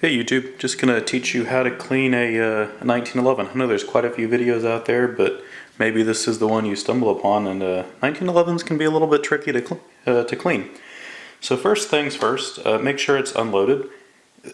Hey YouTube, just gonna teach you how to clean a 1911. I know there's quite a few videos out there, but maybe this is the one you stumble upon, and 1911s can be a little bit tricky to clean. So first things first, make sure it's unloaded.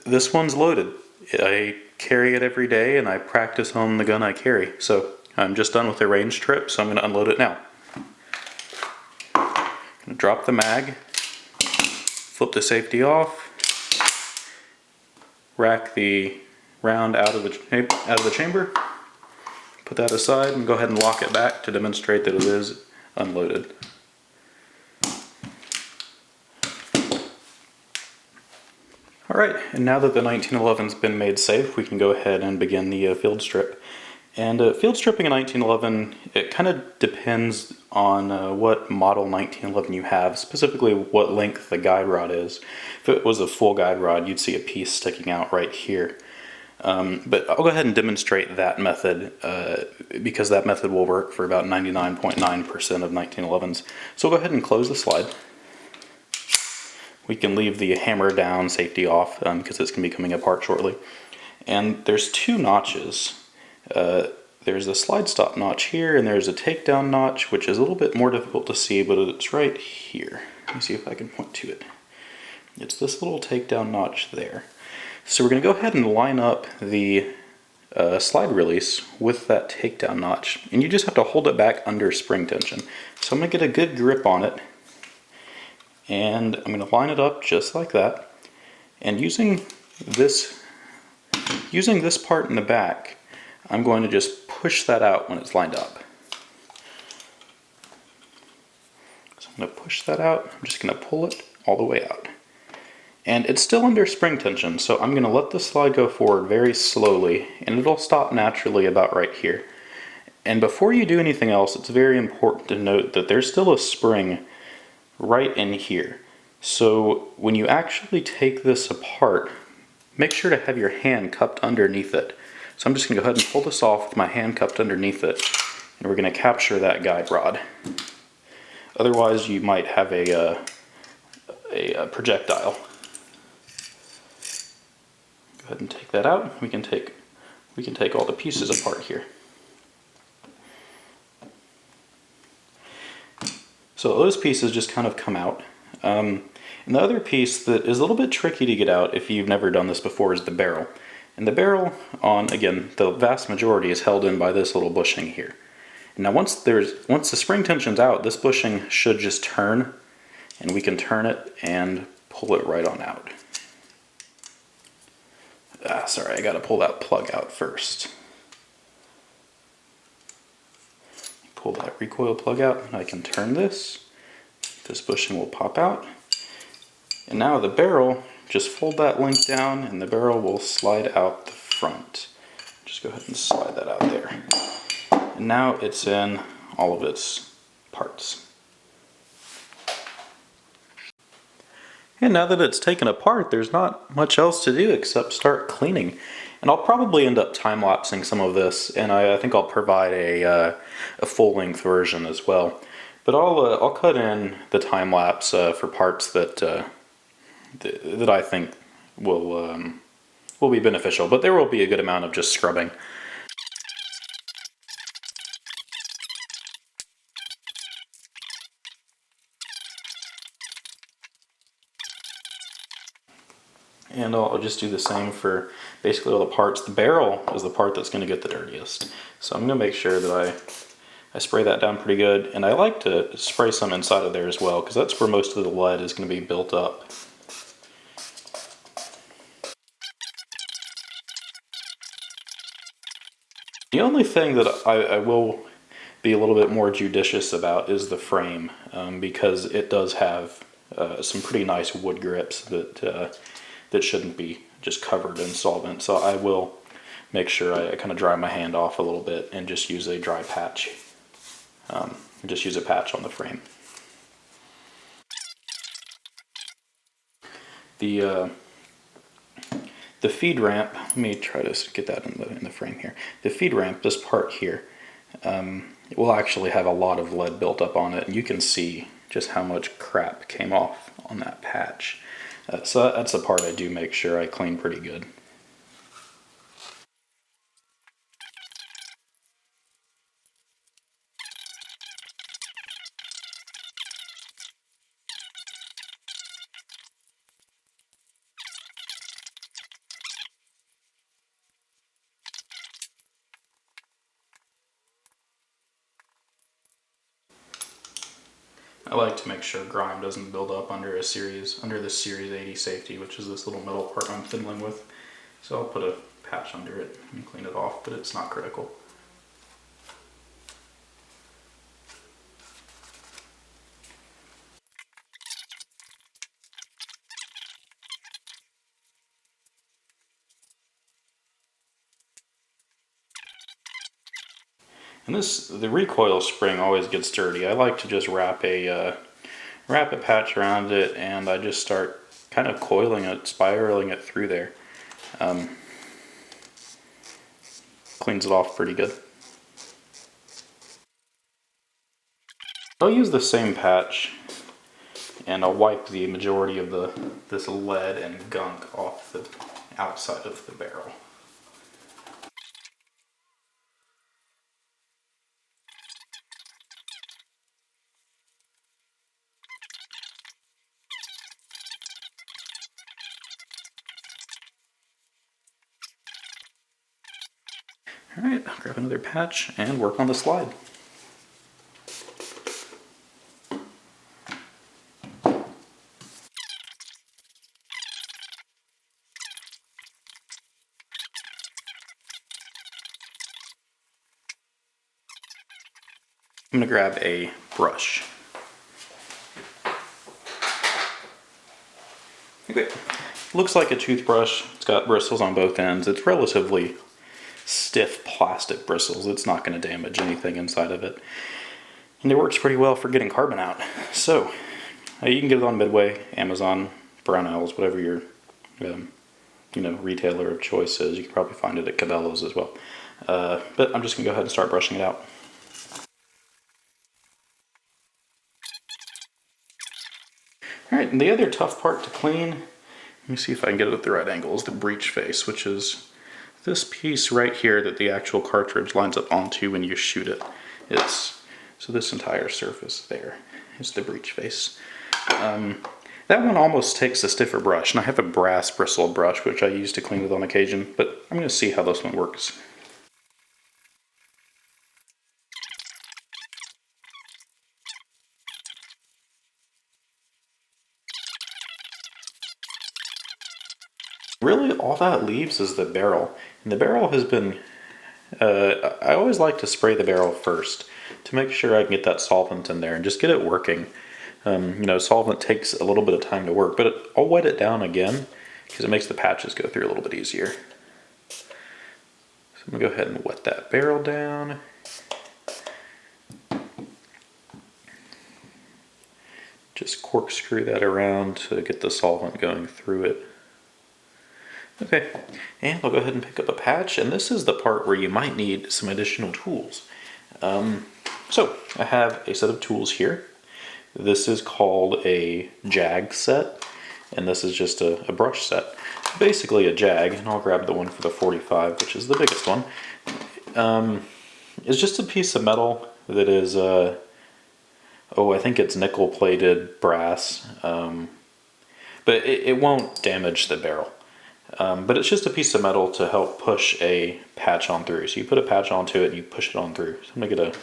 This one's loaded. I carry it every day and I practice on the gun I carry. So I'm just done with the range trip, so I'm gonna unload it now. Gonna drop the mag, flip the safety off, rack the round out of the chamber, put that aside, and go ahead and lock it back to demonstrate that it is unloaded. Alright, and now that the 1911's been made safe, we can go ahead and begin the field strip. And field stripping a 1911, it kind of depends on what model 1911 you have, specifically what length the guide rod is. If it was a full guide rod, you'd see a piece sticking out right here. But I'll go ahead and demonstrate that method because that method will work for about 99.9% of 1911s. So we'll go ahead and close the slide. We can leave the hammer down, safety off, because it's going to be coming apart shortly. And there's two notches. There's a slide stop notch here, and there's a takedown notch, which is a little bit more difficult to see, but it's right here. Let me see if I can point to it. It's this little takedown notch there. So we're going to go ahead and line up the slide release with that takedown notch, and you just have to hold it back under spring tension. So I'm going to get a good grip on it, and I'm going to line it up just like that. And using this part in the back, I'm going to just push that out when it's lined up. So I'm going to push that out. I'm just going to pull it all the way out. And it's still under spring tension, so I'm going to let the slide go forward very slowly, and it'll stop naturally about right here. And before you do anything else, it's very important to note that there's still a spring right in here. So when you actually take this apart, make sure to have your hand cupped underneath it. So I'm just going to go ahead and pull this off with my hand cupped underneath it, and we're going to capture that guide rod. Otherwise you might have a projectile. Go ahead and take that out. We can take all the pieces apart here. So those pieces just kind of come out. And the other piece that is a little bit tricky to get out if you've never done this before is the barrel. And the barrel, again, the vast majority is held in by this little bushing here. Now once the spring tension's out, this bushing should just turn, and we can turn it and pull it right on out. Sorry, I gotta pull that plug out first. Pull that recoil plug out, and I can turn this. This bushing will pop out. And now the barrel, just fold that link down and the barrel will slide out the front. Just go ahead and slide that out there. And now it's in all of its parts. And now that it's taken apart, there's not much else to do except start cleaning. And I'll probably end up time-lapsing some of this, and I think I'll provide a full-length version as well. But I'll cut in the time-lapse for parts that I think will be beneficial, but there will be a good amount of just scrubbing. And I'll just do the same for basically all the parts. The barrel is the part that's going to get the dirtiest. So I'm going to make sure that I spray that down pretty good, and I like to spray some inside of there as well, because that's where most of the lead is going to be built up. The only thing that I will be a little bit more judicious about is the frame, because it does have some pretty nice wood grips that shouldn't be just covered in solvent. So I will make sure I kind of dry my hand off a little bit and just use a dry patch. Just use a patch on the frame. The feed ramp, let me try to get that in the frame here. The feed ramp, this part here, it will actually have a lot of lead built up on it, and you can see just how much crap came off on that patch. So that's the part I do make sure I clean pretty good. I like to make sure grime doesn't build up under this Series 80 safety, which is this little metal part I'm fiddling with. So I'll put a patch under it and clean it off, but it's not critical. And the recoil spring always gets dirty. I like to just wrap a patch around it, and I just start kind of coiling it, spiraling it through there. Cleans it off pretty good. I'll use the same patch, and I'll wipe the majority of this lead and gunk off the outside of the barrel. Alright, I'll grab another patch and work on the slide. I'm going to grab a brush. Okay, looks like a toothbrush. It's got bristles on both ends. It's relatively stiff plastic bristles. It's not going to damage anything inside of it. And it works pretty well for getting carbon out. So, you can get it on Midway, Amazon, Brownells, whatever your retailer of choice is. You can probably find it at Cabela's as well. But I'm just going to go ahead and start brushing it out. Alright, and the other tough part to clean, let me see if I can get it at the right angle, is the breech face, which is this piece right here that the actual cartridge lines up onto when you shoot it. So this entire surface there is the breech face. That one almost takes a stiffer brush, and I have a brass bristle brush which I use to clean with on occasion, but I'm going to see how this one works. Really, all that leaves is the barrel. And the barrel has been, I always like to spray the barrel first to make sure I can get that solvent in there and just get it working. Solvent takes a little bit of time to work, but I'll wet it down again because it makes the patches go through a little bit easier. So I'm going to go ahead and wet that barrel down. Just corkscrew that around to get the solvent going through it. Okay, and I'll go ahead and pick up a patch, and this is the part where you might need some additional tools. So I have a set of tools here. This is called a jag set, and this is just a brush set. Basically a jag, and I'll grab the one for the 45, which is the biggest one. It's just a piece of metal that is, I think it's nickel plated brass, but it won't damage the barrel. But it's just a piece of metal to help push a patch on through. So you put a patch onto it and you push it on through. So I'm going to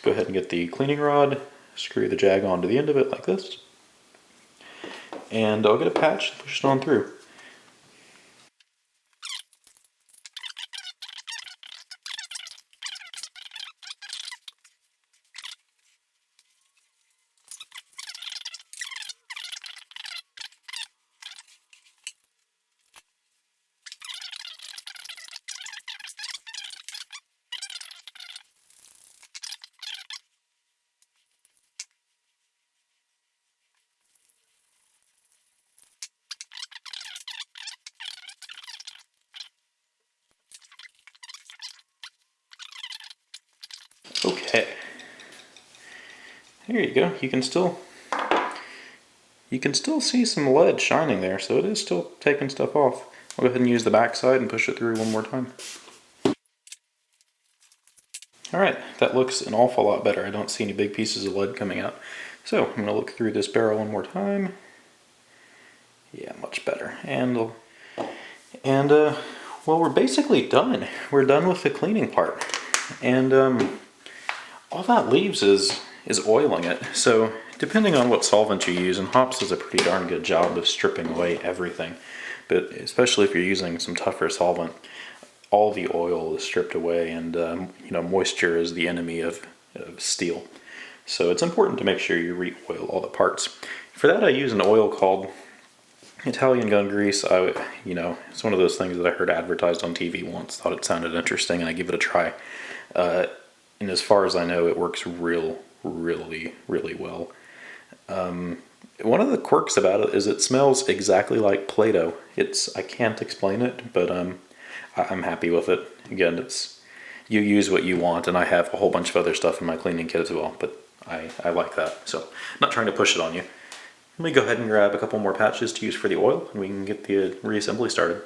go ahead and get the cleaning rod, screw the jag onto the end of it like this, and I'll get a patch and push it on through. Okay, there you go. You can still see some lead shining there, so it is still taking stuff off. I'll go ahead and use the back side and push it through one more time. Alright, that looks an awful lot better. I don't see any big pieces of lead coming out. So I'm going to look through this barrel one more time. Yeah, much better. Well, we're basically done. We're done with the cleaning part. And all that leaves is oiling it. So depending on what solvent you use, and hops does a pretty darn good job of stripping away everything, but especially if you're using some tougher solvent, all the oil is stripped away, and moisture is the enemy of steel. So it's important to make sure you re-oil all the parts. For that I use an oil called Italian gun grease. It's one of those things that I heard advertised on TV once, thought it sounded interesting, and I give it a try. And as far as I know, it works really well. One of the quirks about it is it smells exactly like Play-Doh. I can't explain it, but I'm happy with it. Again, you use what you want, and I have a whole bunch of other stuff in my cleaning kit as well, but I like that. So, not trying to push it on you. Let me go ahead and grab a couple more patches to use for the oil, and we can get the reassembly started.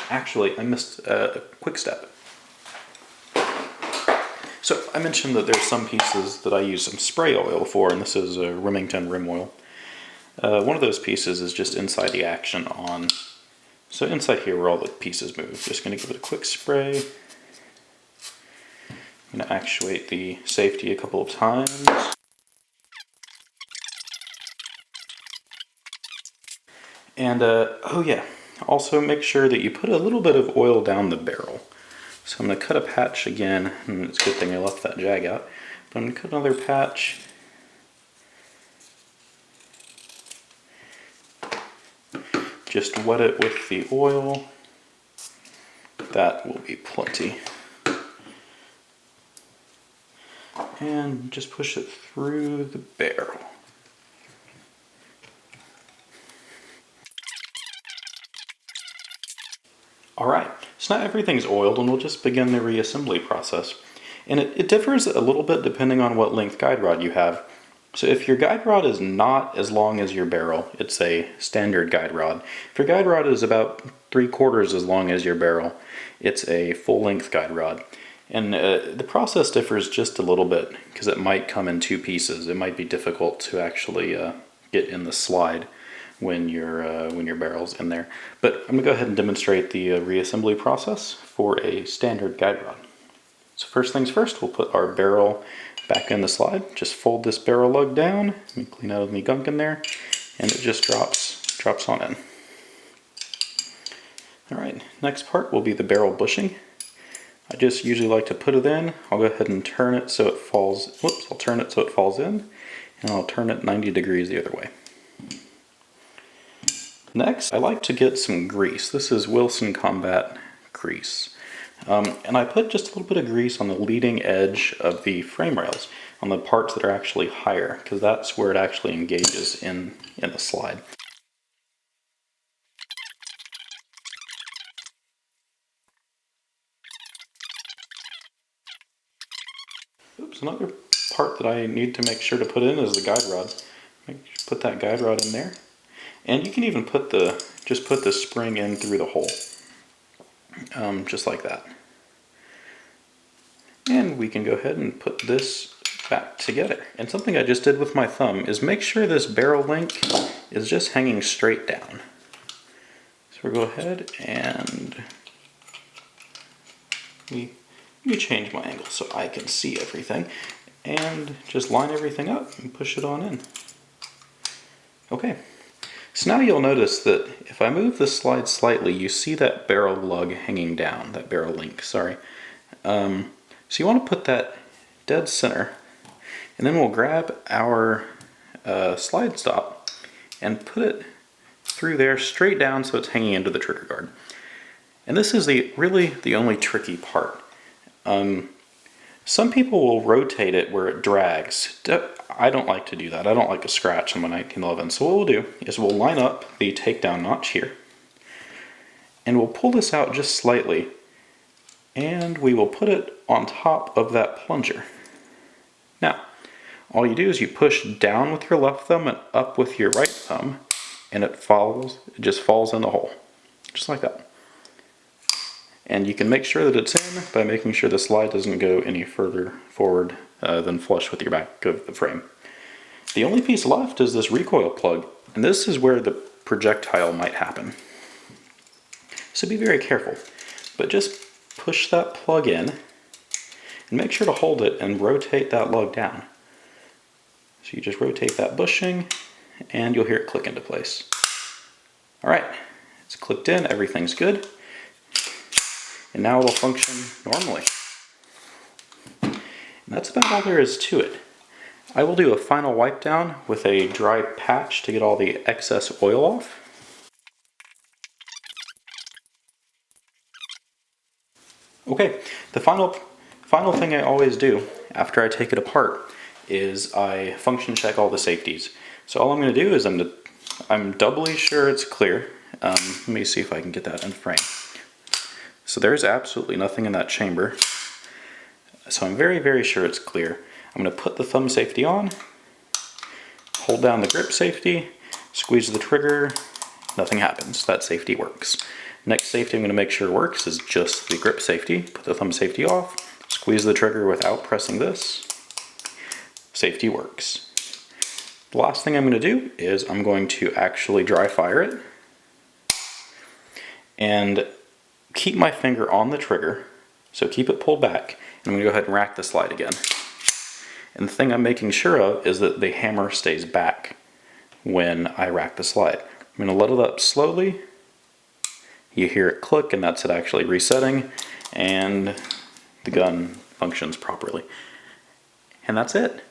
Actually, I missed a quick step. So I mentioned that there's some pieces that I use some spray oil for, and this is a Remington rim oil. One of those pieces is just inside the action on. So inside here where all the pieces move, just going to give it a quick spray. I'm going to actuate the safety a couple of times. And oh yeah, also make sure that you put a little bit of oil down the barrel. So I'm going to cut a patch again, and it's a good thing I left that jag out. But I'm going to cut another patch. Just wet it with the oil. That will be plenty. And just push it through the barrel. Alright, so now everything's oiled, and we'll just begin the reassembly process. And it differs a little bit depending on what length guide rod you have. So if your guide rod is not as long as your barrel, it's a standard guide rod. If your guide rod is about 3/4 as long as your barrel, it's a full-length guide rod. And the process differs just a little bit because it might come in two pieces. It might be difficult to actually get in the slide when your barrel's in there. But I'm gonna go ahead and demonstrate the reassembly process for a standard guide rod. So first things first, we'll put our barrel back in the slide. Just fold this barrel lug down. Let me clean out any gunk in there, and it just drops on in. All right, next part will be the barrel bushing. I just usually like to put it in. I'll go ahead and turn it so it falls. Whoops! I'll turn it so it falls in, and I'll turn it 90 degrees the other way. Next, I like to get some grease. This is Wilson Combat grease. And I put just a little bit of grease on the leading edge of the frame rails, on the parts that are actually higher, because that's where it actually engages in the slide. Oops, another part that I need to make sure to put in is the guide rod. Put that guide rod in there. And you can even just put the spring in through the hole, just like that. And we can go ahead and put this back together. And something I just did with my thumb is make sure this barrel link is just hanging straight down. So we'll go ahead and let me change my angle so I can see everything, and just line everything up and push it on in. Okay. So now you'll notice that if I move the slide slightly, you see that barrel lug hanging down, that barrel link, sorry. So you want to put that dead center, and then we'll grab our slide stop and put it through there straight down so it's hanging into the trigger guard. And this is really the only tricky part. Some people will rotate it where it drags. I don't like to do that. I don't like a scratch on my 1911. So what we'll do is we'll line up the takedown notch here, and we'll pull this out just slightly, and we will put it on top of that plunger. Now, all you do is you push down with your left thumb and up with your right thumb, and it just falls in the hole, just like that. And you can make sure that it's in by making sure the slide doesn't go any further forward than flush with your back of the frame. The only piece left is this recoil plug, and this is where the projectile might happen. So be very careful, but just push that plug in and make sure to hold it and rotate that lug down. So you just rotate that bushing and you'll hear it click into place. Alright, it's clicked in, everything's good. And now it'll function normally. And that's about all there is to it. I will do a final wipe down with a dry patch to get all the excess oil off. Okay, the final thing I always do after I take it apart is I function check all the safeties. So all I'm going to do is I'm doubly sure it's clear. Let me see if I can get that in frame. So there's absolutely nothing in that chamber. So I'm very, very sure it's clear. I'm going to put the thumb safety on, hold down the grip safety, squeeze the trigger, nothing happens. That safety works. Next safety I'm going to make sure works is just the grip safety. Put the thumb safety off, squeeze the trigger without pressing this. Safety works. The last thing I'm going to do is I'm going to actually dry fire it and keep my finger on the trigger, so keep it pulled back, and I'm going to go ahead and rack the slide again. And the thing I'm making sure of is that the hammer stays back when I rack the slide. I'm going to let it up slowly. You hear it click, and that's it actually resetting, and the gun functions properly. And that's it.